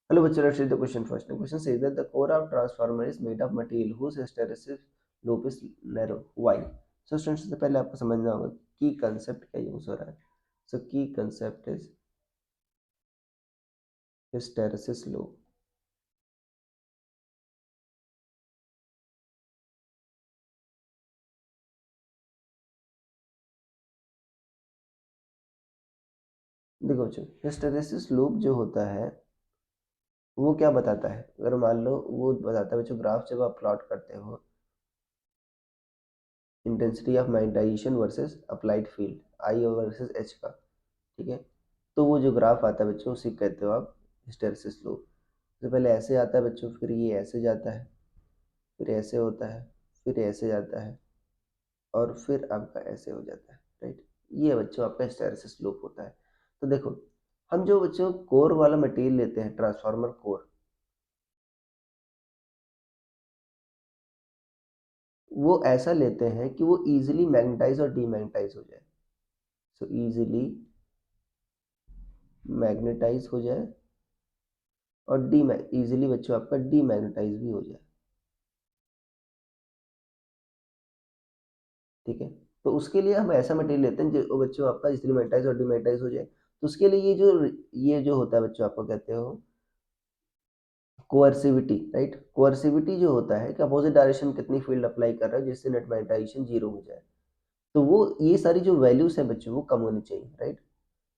Hello, bachcha, let's read the question first. The question says that the core of transformer is made of material whose hysteresis loop is narrow. Why? So students, सबसे पहले आपको समझना होगा की concept क्या use हो रहा है. So key concept is hysteresis loop. देखो बच्चों, हिस्टेरेसिस लूप जो होता है वो क्या बताता है. अगर मान लो वो बताता है बच्चों, ग्राफ जब आप प्लॉट करते हो intensity of magnetization versus applied field I versus H का, ठीक है, तो वो जो ग्राफ आता है बच्चों उसी कहते हो आप हिस्टेरेसिस लूप. तो पहले ऐसे आता है बच्चों, फिर ये ऐसे जाता है, फिर ऐसे होता है, फिर ऐसे जाता है, और फिर आपका ऐसे हो जाता है. राइट, ये बच्चों आपका हिस्टेरेसिस लूप होता है. तो देखो, हम जो बच्चों कोर वाला मटेरियल लेते हैं, ट्रांसफार्मर कोर, वो ऐसा लेते हैं कि वो इजीली मैग्नेटाइज और डीमैग्नेटाइज हो जाए. सो इजीली मैग्नेटाइज हो जाए और डी इजीली बच्चों आपका डीमैग्नेटाइज भी हो जाए. ठीक है, तो उसके लिए हम ऐसा मटेरियल लेते हैं जो बच्चों आपका इजीली मैग्नेटाइज और डीमैग्नेटाइज हो जाए. तो उसके लिए ये जो होता है बच्चों, आपको कहते हो कोअर्सिविटी. राइट, कोअर्सिविटी जो होता है कि अपोजिट डायरेक्शन कितनी फील्ड अप्लाई कर रहा है जिससे नेट मैग्नेटाइजेशन जीरो हो जाए. तो वो ये सारी जो वैल्यूज है बच्चों वो कम होनी चाहिए. राइट,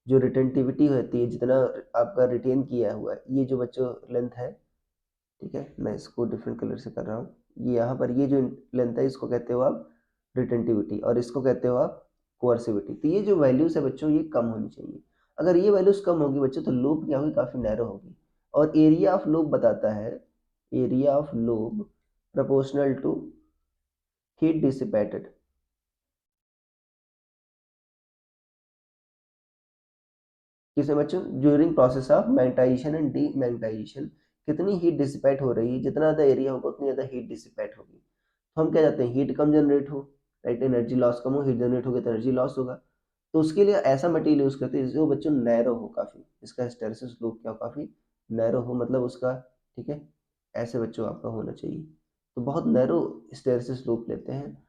जो रिटेंटिविटी होती है, जितना आपका रिटेन किया हुआ है, ये जो बच्चों लेंथ है, ठीक है, मैं इसको डिफरेंट कलर से कर रहा हूँ. ये यहाँ पर ये जो लेंथ है इसको कहते हो आप रिटेंटिविटी और इसको कहते हो आप कोअर्सिविटी. तो ये जो वैल्यूज है बच्चों ये कम होनी चाहिए. अगर ये वैल्यूज कम होगी बच्चों तो लूप क्या होगी, काफी नैरो होगी. और एरिया ऑफ लूप बताता है, area of loop proportional to heat dissipated. किसमें बच्चों, during process of magnetisation and demagnetisation, कितनी हीट डिसिपेट हो रही है, जितना ज़्यादा एरिया होगा उतनी ज़्यादा हीट डिसिपेट होगी. तो हम क्या चाहते हैं, हीट कम जनरेट हो. राइट, एनर्जी लॉस कम हो, हीट जनरेट होगी तो एनर्जी लॉस होगा. तो उसके लिए ऐसा मटेरियल यूज़ करते हैं जो बच्चों नैरो हो काफ़ी, इसका हिस्टेरेसिस लूप क्या हो, काफ़ी नैरो हो, मतलब उसका, ठीक है, ऐसे बच्चों आपका होना चाहिए. तो बहुत नैरो हिस्टेरेसिस लूप लेते हैं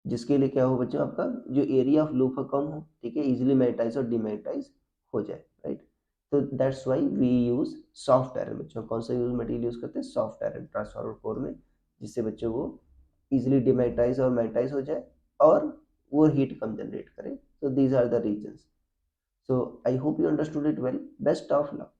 जिसके लिए क्या हो बच्चों, आपका जो एरिया ऑफ लूप है कम हो, ठीक है, इजीली मैग्नेटाइज और डीमैग्नेटाइज हो जाए. राइट, तो that's why we use soft iron. बच्चों कौन सा यूज मटेरियल यूज करते हैं, सॉफ्ट आयरन ट्रांसफार्मर कोर में, जिससे बच्चों वो इजीली डीमैग्नेटाइज और मैग्नेटाइज हो जाए और वो हीट कम जनरेट करे. So these are the reasons. So I hope you understood it well. Best of luck.